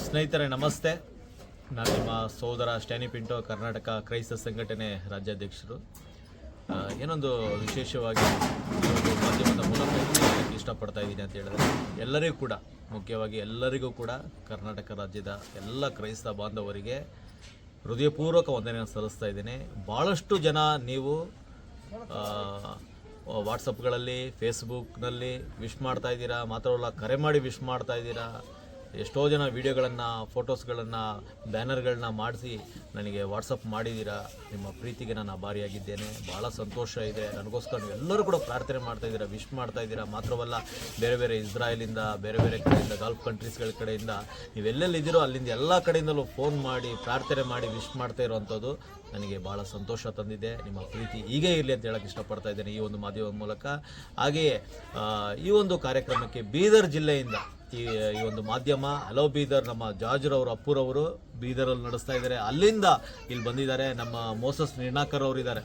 ಸ್ನೇಹಿತರೆ ನಮಸ್ತೆ. ನಾನು ನಿಮ್ಮ ಸೋದರ ಸ್ಟ್ಯಾನಿ ಪಿಂಟೋ, ಕರ್ನಾಟಕ ಕ್ರೈಸ್ತ ಸಂಘಟನೆ ರಾಜ್ಯಾಧ್ಯಕ್ಷರು. ಏನೊಂದು ವಿಶೇಷವಾಗಿ ಒಂದು ಮಾಧ್ಯಮದ ಮೂಲಕ ಇಷ್ಟಪಡ್ತಾ ಇದ್ದೀನಿ ಅಂತ ಹೇಳಿದ್ರೆ, ಎಲ್ಲರಿಗೂ ಕೂಡ, ಮುಖ್ಯವಾಗಿ ಎಲ್ಲರಿಗೂ ಕೂಡ ಕರ್ನಾಟಕ ರಾಜ್ಯದ ಎಲ್ಲ ಕ್ರೈಸ್ತ ಬಾಂಧವರಿಗೆ ಹೃದಯಪೂರ್ವಕ ವಂದನೆಯನ್ನು ಸಲ್ಲಿಸ್ತಾ ಇದ್ದೀನಿ. ಭಾಳಷ್ಟು ಜನ ನೀವು ವಾಟ್ಸಪ್ಗಳಲ್ಲಿ, ಫೇಸ್ಬುಕ್ನಲ್ಲಿ ವಿಶ್ ಮಾಡ್ತಾ ಇದ್ದೀರಾ, ಮಾತ್ರವಲ್ಲ ಕರೆ ಮಾಡಿ ವಿಶ್ ಮಾಡ್ತಾ ಇದ್ದೀರಾ. ಎಷ್ಟೋ ಜನ ವೀಡಿಯೋಗಳನ್ನು, ಫೋಟೋಸ್ಗಳನ್ನು, ಬ್ಯಾನರ್ಗಳನ್ನ ಮಾಡಿಸಿ ನನಗೆ ವಾಟ್ಸಪ್ ಮಾಡಿದ್ದೀರಾ. ನಿಮ್ಮ ಪ್ರೀತಿಗೆ ನಾನು ಆಭಾರಿಯಾಗಿದ್ದೇನೆ. ಭಾಳ ಸಂತೋಷ ಇದೆ. ನನಗೋಸ್ಕರ ನೀವೆಲ್ಲರೂ ಕೂಡ ಪ್ರಾರ್ಥನೆ ಮಾಡ್ತಾಯಿದ್ದೀರಾ, ವಿಶ್ ಮಾಡ್ತಾ ಇದ್ದೀರಾ. ಮಾತ್ರವಲ್ಲ, ಬೇರೆ ಬೇರೆ ಇಸ್ರಾಯೇಲಿಂದ, ಬೇರೆ ಬೇರೆ ಕಡೆಯಿಂದ, ಗಲ್ಫ್ ಕಂಟ್ರೀಸ್ಗಳ ಕಡೆಯಿಂದ, ನೀವೆಲ್ಲೆಲ್ಲಿದ್ದೀರೋ ಅಲ್ಲಿಂದ ಎಲ್ಲ ಕಡೆಯಿಂದಲೂ ಫೋನ್ ಮಾಡಿ, ಪ್ರಾರ್ಥನೆ ಮಾಡಿ ವಿಶ್ ಮಾಡ್ತಾ ಇರೋವಂಥದ್ದು ನನಗೆ ಭಾಳ ಸಂತೋಷ ತಂದಿದೆ. ನಿಮ್ಮ ಪ್ರೀತಿ ಹೀಗೆ ಇರಲಿ ಅಂತ ಹೇಳಕ್ಕೆ ಇಷ್ಟಪಡ್ತಾ ಇದ್ದೇನೆ ಈ ಒಂದು ಮಾಧ್ಯಮದ ಮೂಲಕ. ಹಾಗೆಯೇ ಈ ಒಂದು ಕಾರ್ಯಕ್ರಮಕ್ಕೆ ಬೀದರ್ ಜಿಲ್ಲೆಯಿಂದ ಈ ಒಂದು ಮಾಧ್ಯಮ ಹಲೋ ಬೀದರ್, ನಮ್ಮ ಜಾರ್ಜ್ರವರು, ಅಪ್ಪುರವರು ಬೀದರಲ್ಲಿ ನಡೆಸ್ತಾ ಇದ್ದಾರೆ. ಅಲ್ಲಿಂದ ಇಲ್ಲಿ ಬಂದಿದ್ದಾರೆ ನಮ್ಮ ಮೋಸಸ್ ನಿರ್ಣಾಕರ್ ಅವರು ಇದ್ದಾರೆ,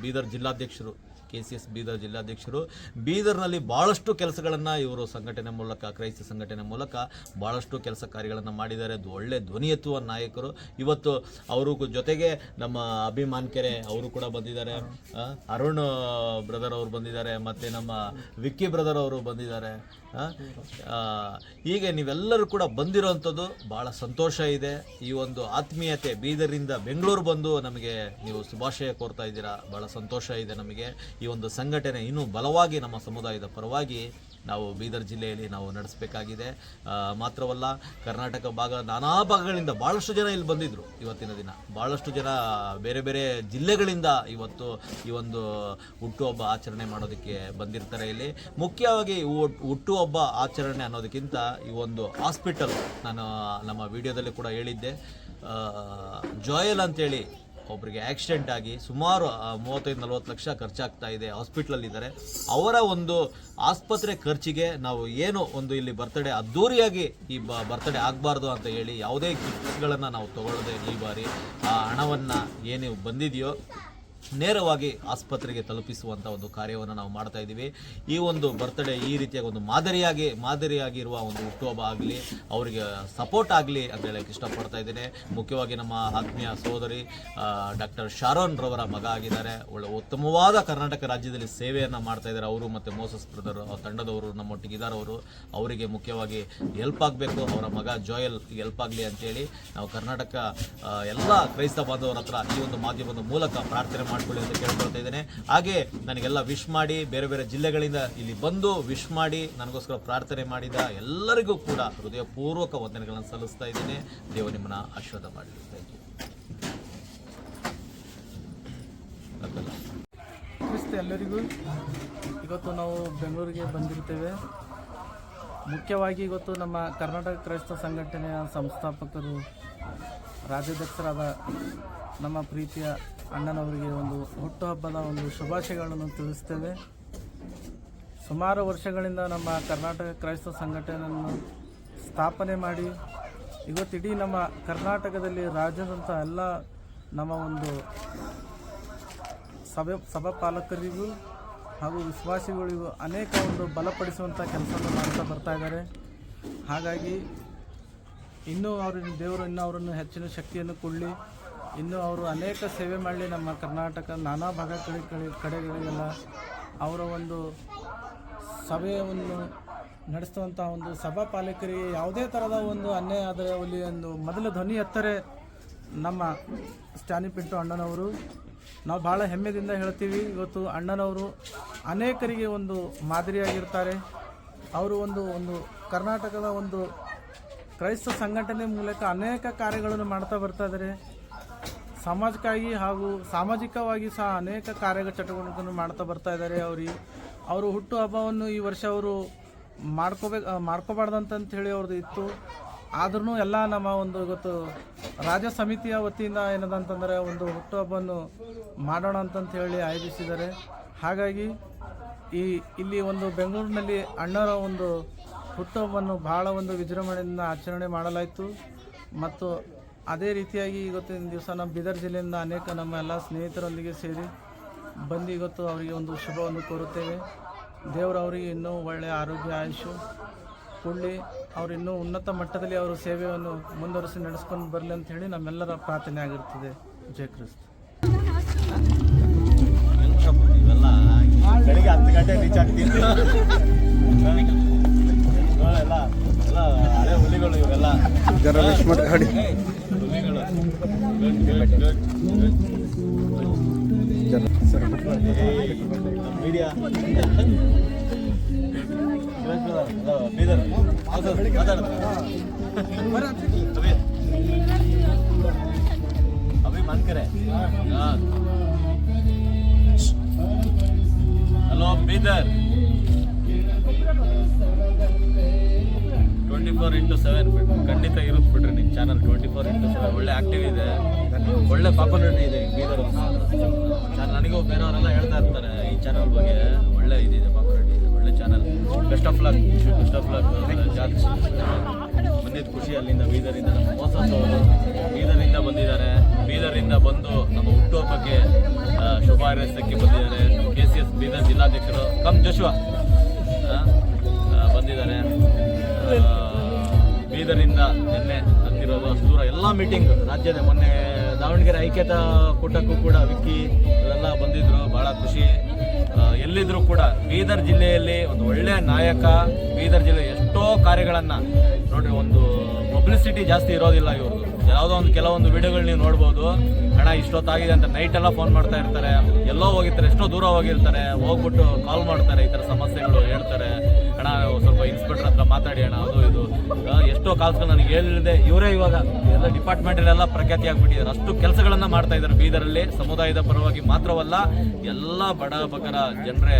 ಬೀದರ್ ಜಿಲ್ಲಾಧ್ಯಕ್ಷರು, KCS ಬೀದರ್ ಜಿಲ್ಲಾಧ್ಯಕ್ಷರು. ಬೀದರ್ನಲ್ಲಿ ಭಾಳಷ್ಟು ಕೆಲಸಗಳನ್ನು ಇವರು ಸಂಘಟನೆ ಮೂಲಕ, ಕ್ರೈಸ್ತ ಸಂಘಟನೆ ಮೂಲಕ ಭಾಳಷ್ಟು ಕೆಲಸ ಕಾರ್ಯಗಳನ್ನು ಮಾಡಿದ್ದಾರೆ. ಒಳ್ಳೆ ಧ್ವನಿ ಎತ್ತುವ ನಾಯಕರು. ಇವತ್ತು ಅವರು ಜೊತೆಗೆ ನಮ್ಮ ಅಭಿಮಾನ್ಕೆರೆ ಅವರು ಕೂಡ ಬಂದಿದ್ದಾರೆ, ಅರುಣ್ ಬ್ರದರ್ ಅವರು ಬಂದಿದ್ದಾರೆ, ಮತ್ತು ನಮ್ಮ ವಿಕ್ಕಿ ಬ್ರದರ್ ಅವರು ಬಂದಿದ್ದಾರೆ. ಹೀಗೆ ನೀವೆಲ್ಲರೂ ಕೂಡ ಬಂದಿರೋವಂಥದ್ದು ಭಾಳ ಸಂತೋಷ ಇದೆ. ಈ ಒಂದು ಆತ್ಮೀಯತೆ, ಬೀದರಿಂದ ಬೆಂಗಳೂರು ಬಂದು ನಮಗೆ ನೀವು ಶುಭಾಶಯ ಕೋರ್ತಾ ಇದ್ದೀರಾ, ಭಾಳ ಸಂತೋಷ ಇದೆ ನಮಗೆ. ಈ ಒಂದು ಸಂಘಟನೆ ಇನ್ನೂ ಬಲವಾಗಿ ನಮ್ಮ ಸಮುದಾಯದ ಪರವಾಗಿ ನಾವು ಬೀದರ್ ಜಿಲ್ಲೆಯಲ್ಲಿ ನಾವು ನಡೆಸಬೇಕಾಗಿದೆ. ಮಾತ್ರವಲ್ಲ, ಕರ್ನಾಟಕ ನಾನಾ ಭಾಗಗಳಿಂದ ಭಾಳಷ್ಟು ಜನ ಇಲ್ಲಿ ಬಂದಿದ್ದರು. ಇವತ್ತಿನ ದಿನ ಭಾಳಷ್ಟು ಜನ ಬೇರೆ ಬೇರೆ ಜಿಲ್ಲೆಗಳಿಂದ ಇವತ್ತು ಈ ಒಂದು ಹುಟ್ಟುಹಬ್ಬ ಆಚರಣೆ ಮಾಡೋದಕ್ಕೆ ಬಂದಿರ್ತಾರೆ. ಇಲ್ಲಿ ಮುಖ್ಯವಾಗಿ ಹುಟ್ಟುಹಬ್ಬ ಆಚರಣೆ ಅನ್ನೋದಕ್ಕಿಂತ ಈ ಒಂದು ಹಾಸ್ಪಿಟಲ್, ನಾನು ನಮ್ಮ ವಿಡಿಯೋದಲ್ಲಿ ಕೂಡ ಹೇಳಿದ್ದೆ, ಜಾಯಲ್ ಅಂತೇಳಿ ಒಬ್ಬರಿಗೆ ಆಕ್ಸಿಡೆಂಟ್ ಆಗಿ ಸುಮಾರು 35-40 ಲಕ್ಷ ಖರ್ಚಾಗ್ತಾ ಇದೆ, ಹಾಸ್ಪಿಟ್ಲಲ್ಲಿದ್ದಾರೆ. ಅವರ ಒಂದು ಆಸ್ಪತ್ರೆ ಖರ್ಚಿಗೆ ನಾವು ಏನು ಒಂದು ಇಲ್ಲಿ ಬರ್ತಡೇ ಅದ್ದೂರಿಯಾಗಿ ಈ ಬರ್ತಡೇ ಆಗಬಾರ್ದು ಅಂತ ಹೇಳಿ ಯಾವುದೇ ಗಿಫ್ಟ್ಸ್ಗಳನ್ನು ನಾವು ತಗೊಳ್ಳದೆ ಈ ಬಾರಿ ಆ ಹಣವನ್ನು ಏನು ಬಂದಿದೆಯೋ ನೇರವಾಗಿ ಆಸ್ಪತ್ರೆಗೆ ತಲುಪಿಸುವಂಥ ಒಂದು ಕಾರ್ಯವನ್ನು ನಾವು ಮಾಡ್ತಾ ಇದ್ದೀವಿ. ಈ ಒಂದು ಬರ್ತಡೇ ಈ ರೀತಿಯ ಒಂದು ಮಾದರಿಯಾಗಿರುವ ಒಂದು ಹುಟ್ಟುಹಬ್ಬ ಆಗಲಿ, ಅವರಿಗೆ ಸಪೋರ್ಟ್ ಆಗಲಿ ಅಂತ ಹೇಳಕ್ಕೆ ಇಷ್ಟಪಡ್ತಾ ಇದ್ದೇನೆ. ಮುಖ್ಯವಾಗಿ ನಮ್ಮ ಆತ್ಮೀಯ ಸೋದರಿ ಡಾಕ್ಟರ್ ಶಾರೋನ್ ರವರ ಮಗ ಆಗಿದ್ದಾರೆ. ಒಳ್ಳೆ ಉತ್ತಮವಾದ ಕರ್ನಾಟಕ ರಾಜ್ಯದಲ್ಲಿ ಸೇವೆಯನ್ನು ಮಾಡ್ತಾ ಇದ್ದಾರೆ. ಅವರು ಮತ್ತು ಮೋಸಸ್ ಬ್ರದರ್ ತಂಡದವರು ನಮ್ಮೊಟ್ಟಿಗಿದ್ದಾರೆ. ಅವರಿಗೆ ಮುಖ್ಯವಾಗಿ ಹೆಲ್ಪ್ ಆಗಬೇಕು, ಅವರ ಮಗ ಜೋಯಲ್ ಹೆಲ್ಪ್ ಆಗಲಿ ಅಂತೇಳಿ ನಾವು ಕರ್ನಾಟಕ ಎಲ್ಲ ಕ್ರೈಸ್ತ ಬಾಂಧವರ ಹತ್ರ ಈ ಒಂದು ಮಾಧ್ಯಮದ ಮೂಲಕ ಪ್ರಾರ್ಥನೆ ಮಾಡ್ಕೊಳ್ಳಿ ಅಂತ ಕೇಳ್ಕೊಳ್ತಾ ಇದ್ದೇನೆ. ಹಾಗೆ ನನಗೆಲ್ಲ ವಿಶ್ ಮಾಡಿ, ಬೇರೆ ಬೇರೆ ಜಿಲ್ಲೆಗಳಿಂದ ಇಲ್ಲಿ ಬಂದು ವಿಶ್ ಮಾಡಿ ನನಗೋಸ್ಕರ ಪ್ರಾರ್ಥನೆ ಮಾಡಿದ ಎಲ್ಲರಿಗೂ ಕೂಡ ಹೃದಯಪೂರ್ವಕ ವಂದನೆಗಳನ್ನು ಸಲ್ಲಿಸ್ತಾ ಇದ್ದೇನೆ. ದೇವರು ನಿಮ್ಮನ್ನ ಆಶೀರ್ವಾದ ಮಾಡಲಿ. ಕ್ರಿಸ್ತ ಎಲ್ಲರಿಗೂ ಇವತ್ತು ನಾವು ಬೆಂಗಳೂರಿಗೆ ಬಂದಿರ್ತೇವೆ. ಮುಖ್ಯವಾಗಿ ಇವತ್ತು ನಮ್ಮ ಕರ್ನಾಟಕ ಕ್ರೈಸ್ತ ಸಂಘಟನೆಯ ಸಂಸ್ಥಾಪಕರು, ರಾಜ್ಯಾಧ್ಯಕ್ಷರಾದ ನಮ್ಮ ಪ್ರೀತಿಯ ಅಣ್ಣನವರಿಗೆ ಒಂದು ಹುಟ್ಟುಹಬ್ಬದ ಒಂದು ಶುಭಾಶಯಗಳನ್ನು ತಿಳಿಸ್ತೇವೆ. ಸುಮಾರು ವರ್ಷಗಳಿಂದ ನಮ್ಮ ಕರ್ನಾಟಕ ಕ್ರೈಸ್ತ ಸಂಘಟನೆಯನ್ನು ಸ್ಥಾಪನೆ ಮಾಡಿ ಇವತ್ತಿಡೀ ನಮ್ಮ ಕರ್ನಾಟಕದಲ್ಲಿ ರಾಜ್ಯದಂಥ ಎಲ್ಲ ನಮ್ಮ ಒಂದು ಸಭಾಪಾಲಕರಿಗೂ ಹಾಗೂ ವಿಶ್ವಾಸಿಗಳಿಗೂ ಅನೇಕ ಒಂದು ಬಲಪಡಿಸುವಂಥ ಕೆಲಸವನ್ನು ಮಾಡ್ತಾ ಬರ್ತಾ ಇದ್ದಾರೆ. ಹಾಗಾಗಿ ಇನ್ನೂ ದೇವರು ಅವರನ್ನು ಹೆಚ್ಚಿನ ಶಕ್ತಿಯನ್ನು ಕೊಡಲಿ, ಇನ್ನೂ ಅವರು ಅನೇಕ ಸೇವೆ ಮಾಡಲಿ. ನಮ್ಮ ಕರ್ನಾಟಕ ನಾನಾ ಕಡೆಗಳಿಗೆಲ್ಲ ಅವರ ಒಂದು ಸಭೆಯನ್ನು ನಡೆಸುವಂಥ ಒಂದು ಸಭಾಪಾಲಕರಿಗೆ ಯಾವುದೇ ಥರದ ಒಂದು ಅನ್ಯಾಯ ಆದರೆ ಅಲ್ಲಿ ಒಂದು ಮೊದಲ ಧ್ವನಿ ಎತ್ತರೆ ನಮ್ಮ ಸ್ಟ್ಯಾನಿ ಪಿಂಟೋ ಅಣ್ಣನವರು. ನಾವು ಭಾಳ ಹೆಮ್ಮೆಯಿಂದ ಹೇಳ್ತೀವಿ, ಇವತ್ತು ಅಣ್ಣನವರು ಅನೇಕರಿಗೆ ಒಂದು ಮಾದರಿಯಾಗಿರ್ತಾರೆ. ಅವರು ಒಂದು ಕರ್ನಾಟಕದ ಒಂದು ಕ್ರೈಸ್ತ ಸಂಘಟನೆ ಮೂಲಕ ಅನೇಕ ಕಾರ್ಯಗಳನ್ನು ಮಾಡ್ತಾ ಬರ್ತಾ ಇದ್ದಾರೆ. ಸಮಾಜಕ್ಕಾಗಿ ಹಾಗೂ ಸಾಮಾಜಿಕವಾಗಿ ಸಹ ಅನೇಕ ಚಟುವಟಿಕೆಗಳನ್ನು ಮಾಡ್ತಾ ಬರ್ತಾ ಇದ್ದಾರೆ. ಅವರು ಹುಟ್ಟುಹಬ್ಬವನ್ನು ಈ ವರ್ಷ ಅವರು ಮಾಡ್ಕೋಬಾರ್ದಂತ ಹೇಳಿ ಅವ್ರದ್ದು ಇತ್ತು. ಆದ್ರೂ ಎಲ್ಲ ನಮ್ಮ ಒಂದು ಇವತ್ತು ರಾಜ್ಯ ಸಮಿತಿಯ ವತಿಯಿಂದ ಏನದಂತಂದರೆ ಒಂದು ಹುಟ್ಟುಹಬ್ಬವನ್ನು ಮಾಡೋಣ ಅಂತಂತ ಹೇಳಿ ಆಯೋಜಿಸಿದ್ದಾರೆ. ಹಾಗಾಗಿ ಇಲ್ಲಿ ಒಂದು ಬೆಂಗಳೂರಿನಲ್ಲಿ ಅಣ್ಣರ ಒಂದು ಹುಟ್ಟುಹಬ್ಬವನ್ನು ಭಾಳ ಒಂದು ವಿಜೃಂಭಣೆಯಿಂದ ಆಚರಣೆ ಮಾಡಲಾಯಿತು. ಮತ್ತು ಅದೇ ರೀತಿಯಾಗಿ ಇವತ್ತಿನ ದಿವಸ ನಮ್ಮ ಬೀದರ್ ಜಿಲ್ಲೆಯಿಂದ ಅನೇಕ ನಮ್ಮ ಎಲ್ಲ ಸ್ನೇಹಿತರೊಂದಿಗೆ ಸೇರಿ ಬಂದು ಇವತ್ತು ಅವರಿಗೆ ಒಂದು ಶುಭವನ್ನು ಕೋರುತ್ತೇವೆ. ದೇವರು ಅವರಿಗೆ ಇನ್ನೂ ಒಳ್ಳೆಯ ಆರೋಗ್ಯ ಆಯುಷು ಕೊಡಲಿ, ಅವರು ಇನ್ನೂ ಉನ್ನತ ಮಟ್ಟದಲ್ಲಿ ಅವರು ಸೇವೆಯನ್ನು ಮುಂದುವರಿಸಿ ನಡೆಸ್ಕೊಂಡು ಬರಲಿ ಅಂತ ಹೇಳಿ ನಮ್ಮೆಲ್ಲರ ಪ್ರಾರ್ಥನೆ ಆಗಿರ್ತದೆ. ಜೈ ಕ್ರಿಸ್ತ. ಇವೆಲ್ಲ ಬೆಳಿಗ್ಗೆ 10 ಗಂಟೆ ರೀಚ್ ಆಗ್ತೀನಿ. ಎಲ್ಲ ಹಳೆ ಹುಲಿಗಳು ಇವೆಲ್ಲ ಹುಲಿಗಳು. ಮೀಡಿಯಾ ಬೀದರ್ ಅಭಿ ಮಾನ್ಕರೆ. ಹಲೋ ಬೀದರ್. 24x7 ಖಂಡಿತ ಇರುತ್ತೆ ಬಿಡ್ರಿ ನಿಮ್ಮ ಚಾನಲ್. 24x7 ಒಳ್ಳೆ ಆಕ್ಟಿವ್ ಇದೆ, ಒಳ್ಳೆ ಪಾಪ್ಯುಲಾರಿಟಿ ಇದೆ ಬೀದರ್ ಚಾನಲ್. ನನಗೂ ಬೇರೆಯವರೆಲ್ಲ ಹೇಳ್ತಾ ಇರ್ತಾರೆ ಈ ಚಾನಲ್ ಬಗ್ಗೆ. ಒಳ್ಳೆ ಇದಿದೆ, ಪಾಪ್ಯುಲಾರಿಟಿ ಇದೆ, ಒಳ್ಳೆ channel. Best of luck George. ಬಂದಿದ್ದು ಖುಷಿ ಅಲ್ಲಿಂದ ಬೀದರಿಂದ. ನಮ್ಮ ಮೋಸಸ್ ಅವರು ಬೀದರಿಂದ ಬಂದಿದ್ದಾರೆ. ಬೀದರಿಂದ ಬಂದು ನಮ್ಮ ಹುಟ್ಟುಹಬ್ಬಕ್ಕೆ ಶುಭ ಹಾರೈಸೋಕ್ಕೆ ಬಂದಿದ್ದಾರೆ. KCS ಬೀದರ್ ಜಿಲ್ಲಾಧ್ಯಕ್ಷರು ಕಮ್ ಜೋಶುವ ಬಂದಿದ್ದಾರೆ. ಬೀದರಿಂದ ನಿನ್ನೆ ಹತ್ತಿರೋದು ಅಷ್ಟು ದೂರ ಎಲ್ಲ ಮೀಟಿಂಗ್ ರಾಜ್ಯದ. ಮೊನ್ನೆ ದಾವಣಗೆರೆ ಐಕ್ಯತಾ ಕೂಟಕ್ಕೂ ಕೂಡ ವಿಕ್ಕಿ ಇವರೆಲ್ಲ ಬಂದಿದ್ರು, ಭಾಳ ಖುಷಿ. ಎಲ್ಲಿದ್ರು ಕೂಡ ಬೀದರ್ ಜಿಲ್ಲೆಯಲ್ಲಿ ಒಂದು ಒಳ್ಳೆಯ ನಾಯಕ. ಬೀದರ್ ಜಿಲ್ಲೆ ಎಷ್ಟೋ ಕಾರ್ಯಗಳನ್ನು ನೋಡ್ರಿ, ಒಂದು ಪಬ್ಲಿಸಿಟಿ ಜಾಸ್ತಿ ಇರೋದಿಲ್ಲ ಇವ್ರದ್ದು. ಯಾವುದೋ ಒಂದು ಕೆಲವೊಂದು ವಿಡಿಯೋಗಳು ನೀವು ನೋಡ್ಬೋದು. ಹಣ ಇಷ್ಟೊತ್ತಾಗಿದೆ ಅಂತ ನೈಟೆಲ್ಲ ಫೋನ್ ಮಾಡ್ತಾ ಇರ್ತಾರೆ. ಎಲ್ಲೋ ಹೋಗಿರ್ತಾರೆ, ಎಷ್ಟೋ ದೂರ ಹೋಗಿರ್ತಾರೆ, ಹೋಗ್ಬಿಟ್ಟು ಕಾಲ್ ಮಾಡ್ತಾರೆ, ಈ ಥರ ಸಮಸ್ಯೆಗಳು ಹೇಳ್ತಾರೆ. ಹಣ ಸ್ವಲ್ಪ ಇನ್ಸ್ಪೆಕ್ಟರ್ ಹತ್ರ ಮಾತಾಡಿ ಅಣ್ಣ, ಅದು ಇದು ಎಷ್ಟೋ ಕಾಲ್ಸ್ಗಳು ನನಗೆ ಹೇಳಿದೆ. ಇವರೇ ಇವಾಗ ಎಲ್ಲ ಡಿಪಾರ್ಟ್ಮೆಂಟಲ್ಲೆಲ್ಲ ಪ್ರಖ್ಯಾತಿ ಆಗಿಬಿಟ್ಟಿದ್ದಾರೆ. ಅಷ್ಟು ಕೆಲಸಗಳನ್ನು ಮಾಡ್ತಾ ಇದ್ದಾರೆ ಬೀದರಲ್ಲಿ. ಸಮುದಾಯದ ಪರವಾಗಿ ಮಾತ್ರವಲ್ಲ, ಎಲ್ಲ ಬಡ ಬಕರ ಜನರೇ,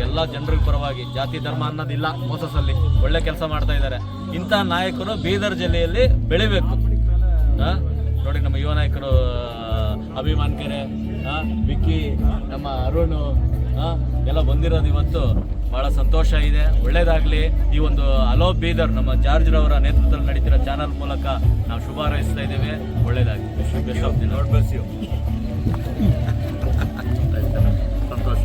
ಎಲ್ಲ ಜನರ ಪರವಾಗಿ. ಜಾತಿ ಧರ್ಮ ಅನ್ನೋದಿಲ್ಲ ಮೋಸಸಲ್ಲಿ. ಒಳ್ಳೆ ಕೆಲಸ ಮಾಡ್ತಾ ಇದ್ದಾರೆ. ಇಂಥ ನಾಯಕರು ಬೀದರ್ ಜಿಲ್ಲೆಯಲ್ಲಿ ಬೆಳಿಬೇಕು. ನೋಡಿ, ನಮ್ಮ ಯುವ ನಾಯಕರು ಅಭಿ ಮಾನ್ಕರೆ, ವಿಕ್ಕಿ, ನಮ್ಮ ಅರುಣ್ ಎಲ್ಲ ಬಂದಿರೋದು ಇವತ್ತು ಭಾಳ ಸಂತೋಷ ಇದೆ. ಒಳ್ಳೇದಾಗಲಿ. ಈ ಒಂದು ಹಲೋ ಬೀದರ್ ನಮ್ಮ ಜಾರ್ಜ್ ರವರ ನೇತೃತ್ವದಲ್ಲಿ ನಡೀತಿರೋ ಚಾನಲ್ ಮೂಲಕ ನಾವು ಶುಭ ಹಾರೈಸ್ತಾ ಇದ್ದೇವೆ. ಒಳ್ಳೇದಾಗಲಿ. Best of the lord bless you. ಸಂತೋಷ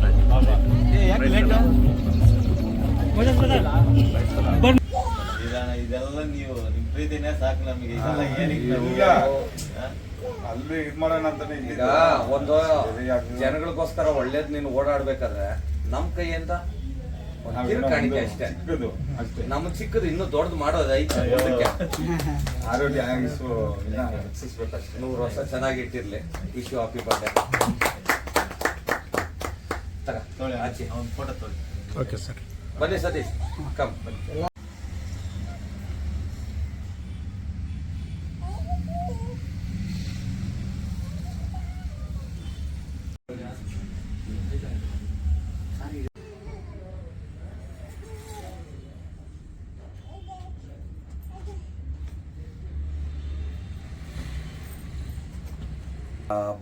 ಇದೆಲ್ಲ ನೀವು ನಿಮ್ಮ ಪ್ರೀತಿನೇ ಸಾಕು ನಮಗೆ. ಇದೆಲ್ಲ ಏನಿಲ್ಲ ಅಲ್ಲಿ ಇದು ಮಾಡೋಣ ಅಂತಾನೆ. ಈಗ ಒಂದು ಜನಗಳಿಗೋಸ್ಕರ ಒಳ್ಳೇದ್ ನೀನು ಓಡಾಡ್ಬೇಕಾದ್ರೆ ನಮ್ ಕೈಯಿಂದ ಕಾಣಿಕೆ ಅಷ್ಟೇ. ನಮ್ಗೆ ಚಿಕ್ಕದು ಇನ್ನೂ ದೊಡ್ಡದು ಮಾಡೋದು ಐತೆ. ಆರೋಗ್ಯ ಹೆಚ್ಚಿಸ್ಬೇಕಷ್ಟೇ. 100 ವರ್ಷ ಚೆನ್ನಾಗಿಟ್ಟಿರ್ಲಿ. Wish you happy birthday. ಆಚೆ ಫೋಟೋ ತೊಗೊಳ್ಳಿ. Okay sir. ಬನ್ನಿ ಸತೀಶ್, ಕಮ್.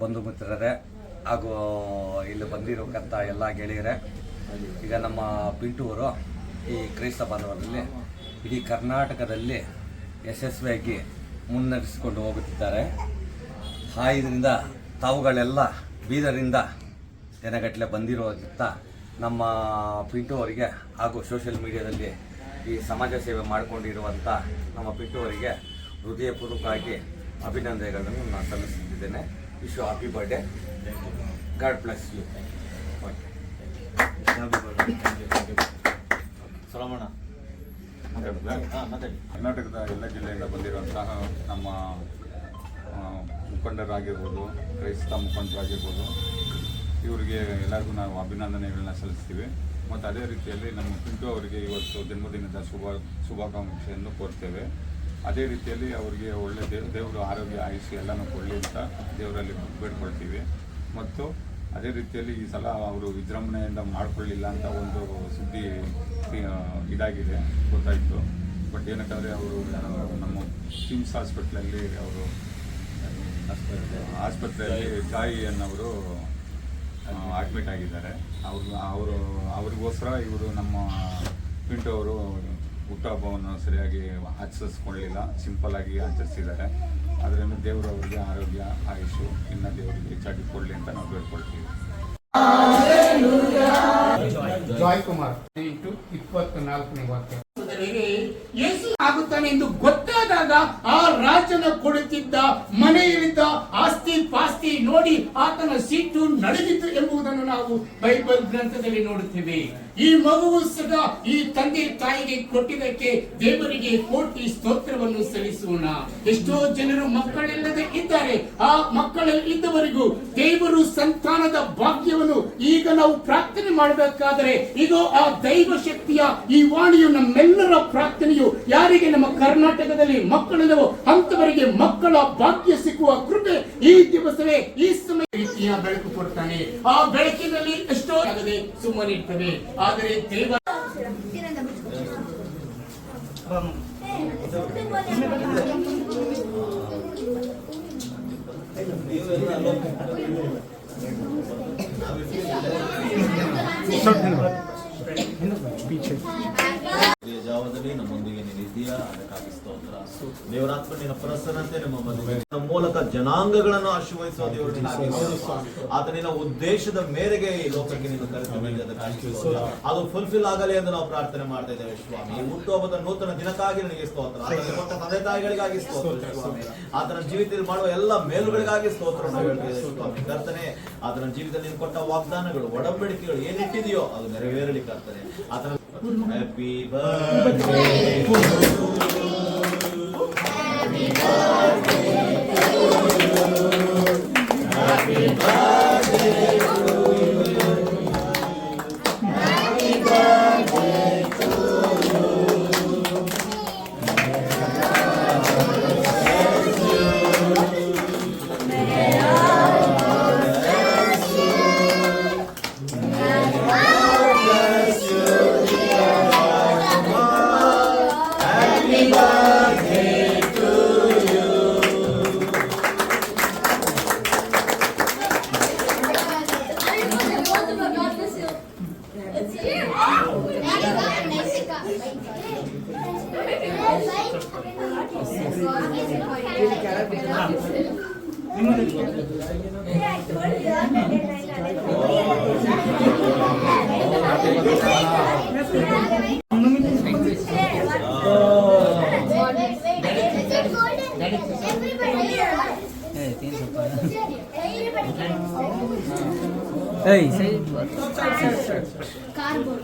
ಬಂಧು ಮಿತ್ರರೇ ಹಾಗೂ ಇಲ್ಲಿ ಬಂದಿರೋಕ್ಕಂಥ ಎಲ್ಲ ಗೆಳೆಯರೇ, ಈಗ ನಮ್ಮ ಪಿಂಟು ಅವರು ಈ ಕ್ರೈಸ್ತ ಬಾಂಧವರಲ್ಲಿ ಇಡೀ ಕರ್ನಾಟಕದಲ್ಲಿ ಯಶಸ್ವಿಯಾಗಿ ಮುನ್ನಡೆಸಿಕೊಂಡು ಹೋಗುತ್ತಿದ್ದಾರೆ. ಇದರಿಂದ ತಾವುಗಳೆಲ್ಲ ಬೀದರಿಂದ ದಿನಗಟ್ಟಲೆ ಬಂದಿರೋದಕ್ಕಿಂತ ನಮ್ಮ ಪಿಂಟು ಅವರಿಗೆ ಹಾಗೂ ಸೋಷಿಯಲ್ ಮೀಡಿಯಾದಲ್ಲಿ ಈ ಸಮಾಜ ಸೇವೆ ಮಾಡಿಕೊಂಡಿರುವಂಥ ನಮ್ಮ ಪಿಂಟು ಅವರಿಗೆ ಹೃದಯಪೂರ್ವಕವಾಗಿ ಅಭಿನಂದನೆಗಳನ್ನು ನಾನು ಸಲ್ಲಿಸುತ್ತಿದ್ದೇನೆ. Wish you happy birthday. God bless you. Somanna ಕರ್ನಾಟಕದ ಎಲ್ಲ ಜಿಲ್ಲೆಯಿಂದ ಬಂದಿರುವಂತಹ ನಮ್ಮ ಮುಖಂಡರಾಗಿರ್ಬೋದು, ಕ್ರೈಸ್ತ ಮುಖಂಡರಾಗಿರ್ಬೋದು, ಇವರಿಗೆ ಎಲ್ಲರಿಗೂ ನಾವು ಅಭಿನಂದನೆಗಳನ್ನ ಸಲ್ಲಿಸ್ತೀವಿ. ಮತ್ತು ಅದೇ ರೀತಿಯಲ್ಲಿ ನಮ್ಮ ಪಿಂಟು ಅವರಿಗೆ ಇವತ್ತು ಜನ್ಮದಿನದ ಶುಭಾಕಾಂಕ್ಷೆಯನ್ನು ಕೋರ್ತೇವೆ. ಅದೇ ರೀತಿಯಲ್ಲಿ ಅವರಿಗೆ ಒಳ್ಳೆ ದೇವರು ಆರೋಗ್ಯ ಆಯುಷ್ಯ ಎಲ್ಲನೂ ಕೊಡಲಿ ಅಂತ ದೇವರಲ್ಲಿ ಬೇಡ್ಕೊಳ್ತೀವಿ. ಮತ್ತು ಅದೇ ರೀತಿಯಲ್ಲಿ ಈ ಸಲ ಅವರು ವಿಜೃಂಭಣೆಯಿಂದ ಮಾಡಿಕೊಳ್ಳಿಲ್ಲ ಅಂತ ಒಂದು ಸುದ್ದಿ ಇದಾಗಿದೆ, ಗೊತ್ತಾಯಿತು. ಬಟ್ ಏನಕ್ಕಂದರೆ ಅವರು ನಮ್ಮ ಕಿಮ್ಸ್ ಹಾಸ್ಪಿಟ್ಲಲ್ಲಿ ಅವರು ಆಸ್ಪತ್ರೆಯಲ್ಲಿ ಜಾಯಿ ಅನ್ನೋರು ಅಡ್ಮಿಟ್ ಆಗಿದ್ದಾರೆ. ಅವ್ರಿಗೋಸ್ಕರ ಇವರು ನಮ್ಮ ಪಿಂಟು ಅವರು ಹುಟ್ಟುಹಬ್ಬವನ್ನು ಸರಿಯಾಗಿ ಆಚರಿಸ್ಕೊಳ್ಳಲಿಲ್ಲ, ಸಿಂಪಲ್ಲಾಗಿ ಆಚರಿಸಿದ್ದಾರೆ. ಅದರಿಂದ ದೇವರು ಅವರಿಗೆ ಆರೋಗ್ಯ ಆಯುಷು ಇನ್ನು ದೇವರಿಗೆ ಹೆಚ್ಚಾಗಿ ಕೊಡಲಿ ಅಂತ ನಾವು ಬೇಡ್ಕೊಳ್ತೀವಿ. ಜಾಯ್ ಕುಮಾರ್ 24ನೇ ವಾಕ್ಯ. ಯೇಸು ಆಗುತ್ತಾನೆ ಎಂದು ಗೊತ್ತಾದಾಗ ಆ ರಾಜನ ಕೊಡುತ್ತಿದ್ದ ಮನೆಯಲ್ಲಿದ್ದ ಆಸ್ತಿ ಪಾಸ್ತಿ ನೋಡಿ ಆತನ ಸಿಟ್ಟು ನಡೆದಿತ್ತು ಎಂಬುದನ್ನು ನಾವು ಬೈಬಲ್ ಗ್ರಂಥದಲ್ಲಿ ನೋಡುತ್ತೇವೆ. ಈ ಮಗುವು ಸದಾ ಈ ತಂದೆ ತಾಯಿಗೆ ಕೊಟ್ಟಿದ್ದಕ್ಕೆ ದೇವರಿಗೆ ಕೋಟಿ ಸ್ತೋತ್ರವನ್ನು ಸಲ್ಲಿಸೋಣ. ಎಷ್ಟೋ ಜನರು ಮಕ್ಕಳಿಲ್ಲದೆ ಇದ್ದಾರೆ. ಆ ಮಕ್ಕಳಲ್ಲಿ ಇದ್ದವರಿಗೂ ದೇವರು ಸಂತಾನದ ಭಾಗ್ಯವನ್ನು ಈಗ ನಾವು ಪ್ರಾರ್ಥನೆ ಮಾಡಬೇಕಾದರೆ ಈಗ ಆ ದೈವ ಶಕ್ತಿಯ ಈ ವಾಣಿಯು ನಮ್ಮೆಲ್ಲರ ಪ್ರಾರ್ಥನೆಯು ಯಾರಿಗೆ ನಮ್ಮ ಕರ್ನಾಟಕದಲ್ಲಿ ಮಕ್ಕಳಿಲ್ಲವೋ ಅಂತವರಿಗೆ ಮಕ್ಕಳ ಭಾಗ್ಯ ಸಿಕ್ಕುವ ಕೃಪೆ ಈ ದಿವಸವೇ ಈ ಸಮಯ ರೀತಿಯ ಬೆಳಕು ಕೊಡ್ತಾನೆ. ಆ ಬೆಳಕಿನಲ್ಲಿ ಎಷ್ಟೋ ಆಗದೆ ಸುಮ್ಮನಿರ್ತವೆ. ಆದರೆ ದೇವ ಜಾವದಲ್ಲಿ ನಮ್ಮೊಂದಿಗೆ ನೀನಿದ್ದೀಯಾ, ಅದಕ್ಕಾಗಿ ಸ್ತೋತ್ರ. ದೇವರಾತ್ಮ ನಿನ್ನ ಪ್ರಸನ್ನತೆ ನಮ್ಮ ಮಧ್ಯೆ ನಮ್ಮ ಮೂಲಕ ಜನಾಂಗಗಳನ್ನು ಆಶೀರ್ವದಿಸುವ ದೇವರು ಆತ ನಿನ್ನ ಉದ್ದೇಶದ ಮೇರೆಗೆ ಈ ಲೋಕಕ್ಕೆ ನೀನು ಕರೆತಂದಿದ್ದೆ, ಅದಕ್ಕಾಗಿ ಸ್ತೋತ್ರ. ಅದು ಫುಲ್ಫಿಲ್ ಆಗಲಿ ಎಂದು ನಾವು ಪ್ರಾರ್ಥನೆ ಮಾಡ್ತಾ ಇದ್ದೇವೆ ಸ್ವಾಮಿ. ಈ ಹುಟ್ಟುಹಬ್ಬದ ನೂತನ ದಿನಕ್ಕಾಗಿ ನನಗೆ ಸ್ತೋತ್ರ. ಆತನ ಕೊಟ್ಟ ತಂದೆ ತಾಯಿಗಳಿಗಾಗಿ ಸ್ತೋತ್ರ ಸ್ವಾಮಿ. ಆತನ ಜೀವಿತದಲ್ಲಿ ಮಾಡುವ ಎಲ್ಲ ಮೇಲುಗಳಿಗಾಗಿ ಸ್ತೋತ್ರ ಸ್ವಾಮಿ. ಕರ್ತನೆ, ಆತನ ಜೀವಿತದಲ್ಲಿ ನೀನು ಕೊಟ್ಟ ವಾಗ್ದಾನಗಳು ಒಡಂಬಡಿಕೆಗಳು ಏನಿಟ್ಟಿದೆಯೋ ಅದು ನೆರವೇರಲಿ ಕರ್ತನೆ. ಆತನ ಹ್ಯಾಪಿ ಬರ್ತ್ಡೇ Cardboard.